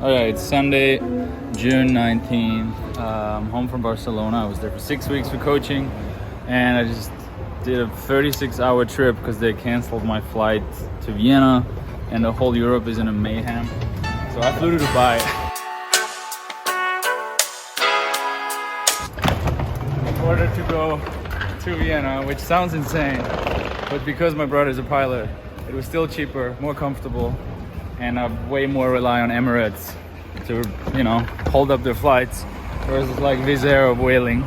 Alright, it's Sunday, June 19th. I'm home from Barcelona. I was there for 6 weeks for coaching, and I just did a 36-hour trip because they canceled my flight to Vienna, and the whole Europe is in a mayhem. So I flew to Dubai. In order to go to Vienna, which sounds insane, but because my brother's a pilot, it was still cheaper, more comfortable, and I way more rely on Emirates to, hold up their flights versus like Wizz Air or Vueling.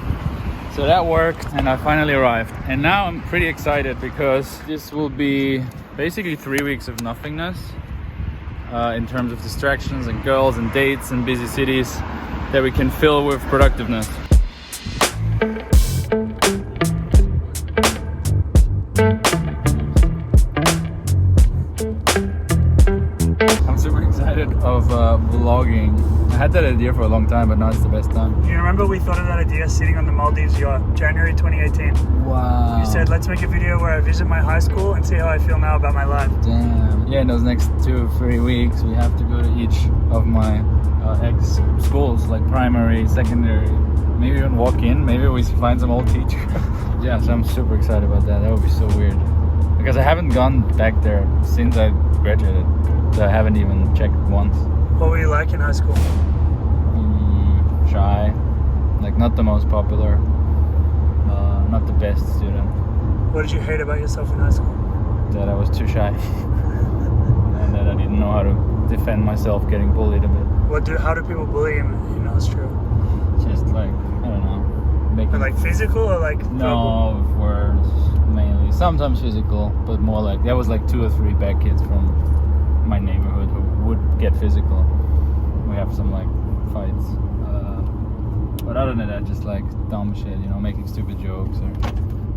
So that worked, and I finally arrived. And now I'm pretty excited because this will be basically 3 weeks of nothingness in terms of distractions and girls and dates and busy cities that we can fill with productiveness. I'm super excited of vlogging. I had that idea for a long time, but now it's the best time. Do you remember we thought of that idea sitting on the Maldives yacht, January 2018? Wow. You said, let's make a video where I visit my high school and see how I feel now about my life. Damn. Yeah, in those next 2 or 3 weeks, we have to go to each of my ex schools, like primary, secondary. Maybe even walk in. Maybe we find some old teacher. Yeah, so I'm super excited about that. That would be so weird. Because I haven't gone back there since I graduated. So I haven't even checked once. What were you like in high school? Shy. Like, not the most popular. Not the best student. What did you hate about yourself in high school? That I was too shy. And that I didn't know how to defend myself getting bullied a bit. How do people bully in Austria? Just like, I don't know. Making Like physical or like No, words mainly. Sometimes physical, but more like, there was like 2 or 3 bad kids from my neighborhood who would get physical. We have some like fights. But other than that, just like dumb shit, making stupid jokes or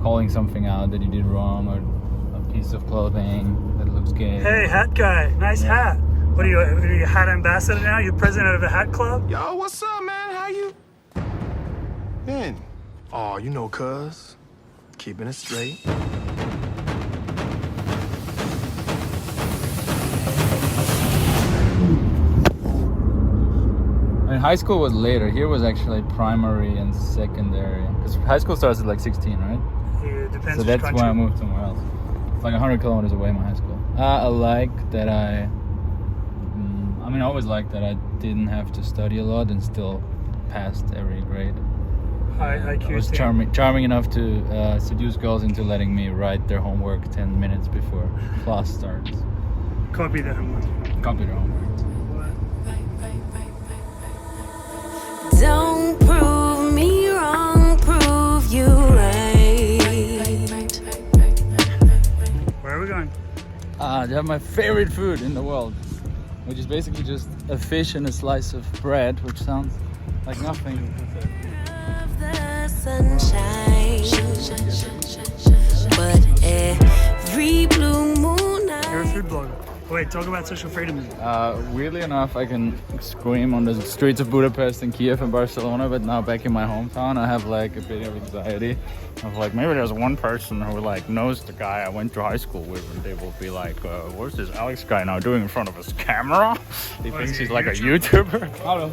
calling something out that you did wrong, or a piece of clothing that looks gay. Hey, hat guy, nice hat. What are you a hat ambassador now? You're president of a hat club? Yo, what's up, man? How you? Man. Oh, cuz. Keeping it straight. I mean, high school was later. Here was actually primary and secondary. Because high school starts at like 16, right? Yeah, it depends. So that's why I moved somewhere else. It's like 100 kilometers away, my high school. I like that I always liked that I didn't have to study a lot and still passed every grade. I was charming enough to seduce girls into letting me write their homework 10 minutes before class starts. Copy the homework. Copy their homework. Don't prove me wrong, prove you right. Where are we going? To have my favorite food in the world, which is basically just a fish and a slice of bread, which sounds like nothing. Of the sunshine, but every blue moon You're a food blogger. Wait, talk about social freedom. Weirdly enough, I can scream on the streets of Budapest and Kiev and Barcelona, but now back in my hometown, I have like a bit of anxiety of like, maybe there's one person who like knows the guy I went to high school with, and they will be like, what's this Alex guy now doing in front of his camera? He thinks he's like a YouTuber. Hello.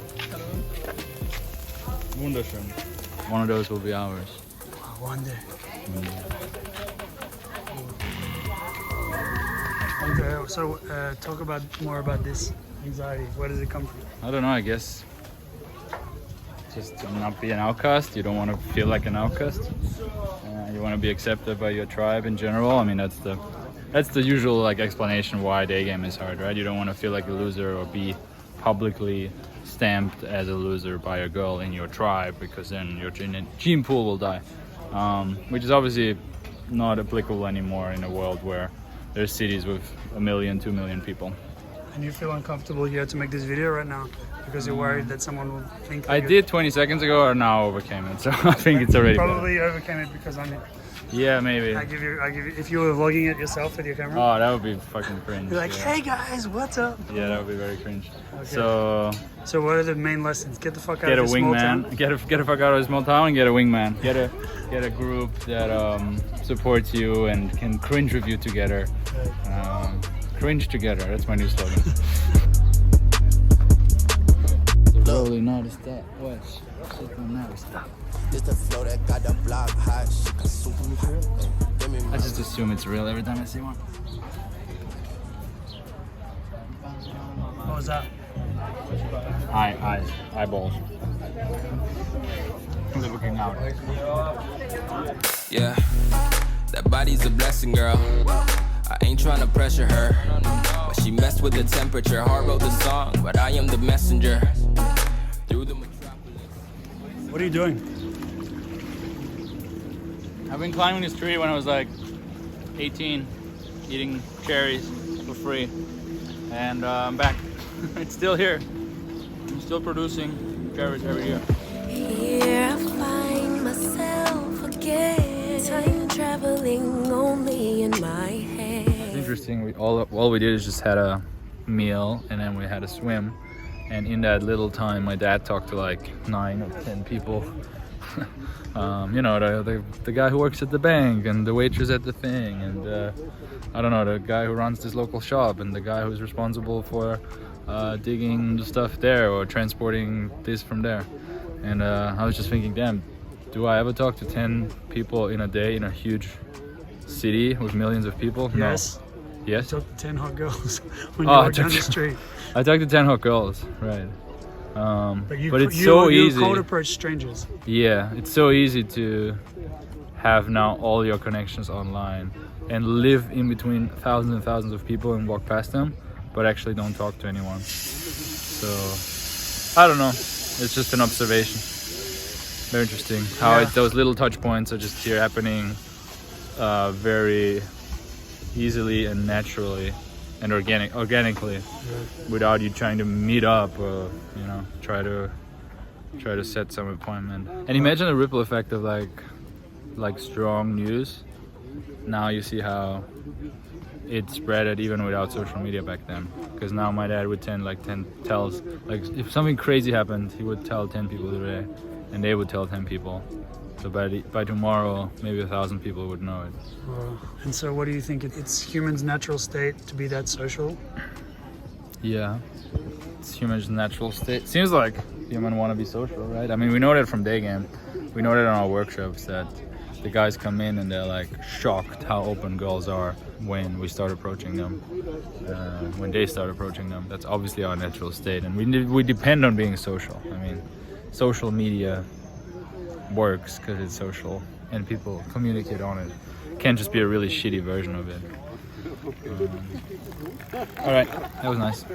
Wunderschön. One of those will be ours. One day. Okay, so talk more about this anxiety. Where does it come from? I don't know, I guess just to not be an outcast. You don't want to feel like an outcast. You want to be accepted by your tribe in general. I mean, that's the usual like explanation why day game is hard, right? You don't want to feel like a loser or be publicly stamped as a loser by a girl in your tribe, because then your gene pool will die, which is obviously not applicable anymore in a world where there's cities with 1 million, 2 million people. And you feel uncomfortable here to make this video right now because you're worried that someone will think I did 20 seconds ago, and now overcame it, so I think it's already probably better. overcame it because I'm here. Yeah, maybe. I give you. If you were vlogging it yourself with your camera. Oh, that would be fucking cringe. You're like, yeah. hey guys, what's up? Yeah, that would be very cringe. Okay. So what are the main lessons? Get the fuck out Get a of this small wingman. town. Get a fuck out of a small town and get a wingman. Get a group that supports you and can cringe with you together. Cringe together. That's my new slogan. that was sitting now. Stop. This the flow that got the block hot. Shit, super hot. Give me I just assume it's real every time I see one. What was that? Eyes, eyeballs. They're looking out. Yeah, that body's a blessing, girl. I ain't trying to pressure her, but she messed with the temperature. Heart wrote the song, but I am the messenger. Through the metropolis. What are you doing? I've been climbing this tree when I was like 18, eating cherries for free, and I'm back. It's still here. I'm still producing cherries every year. Here I find myself again, time traveling only in my head. It's interesting. All we did is just had a meal and then we had a swim, and in that little time, my dad talked to like 9 or 10 people. You know, the guy who works at the bank and the waitress at the thing, and I don't know, the guy who runs this local shop and the guy who's responsible for digging the stuff there or transporting this from there. And I was just thinking, damn, do I ever talk to 10 people in a day in a huge city with millions of people? Yes. No. Yes? Took 10 hot girls when you walked down the street. I talked to 10 hot girls, right. But it's you, so you easy. cold approach strangers. Yeah, it's so easy to have now all your connections online and live in between thousands and thousands of people and walk past them, but actually don't talk to anyone. So, I don't know. It's just an observation. Very interesting how those little touch points are just here happening very easily and naturally and organically, without you trying to meet up or, you know, try to set some appointment. And imagine the ripple effect of like strong news. Now you see how it spread it even without social media back then. Because now my dad would tells, like if something crazy happened, he would tell 10 people today, and they would tell 10 people. So by tomorrow, maybe 1,000 people would know it. And so what do you think? It's humans' natural state to be that social? Yeah, it's humans' natural state. Seems like humans want to be social, right? I mean, we know that from day game. We know that in our workshops that the guys come in and they're like shocked how open girls are when we start approaching them, when they start approaching them. That's obviously our natural state, and we depend on being social. I mean, social media works because it's social and people communicate on it. Can't just be a really shitty version of it. All right, that was nice.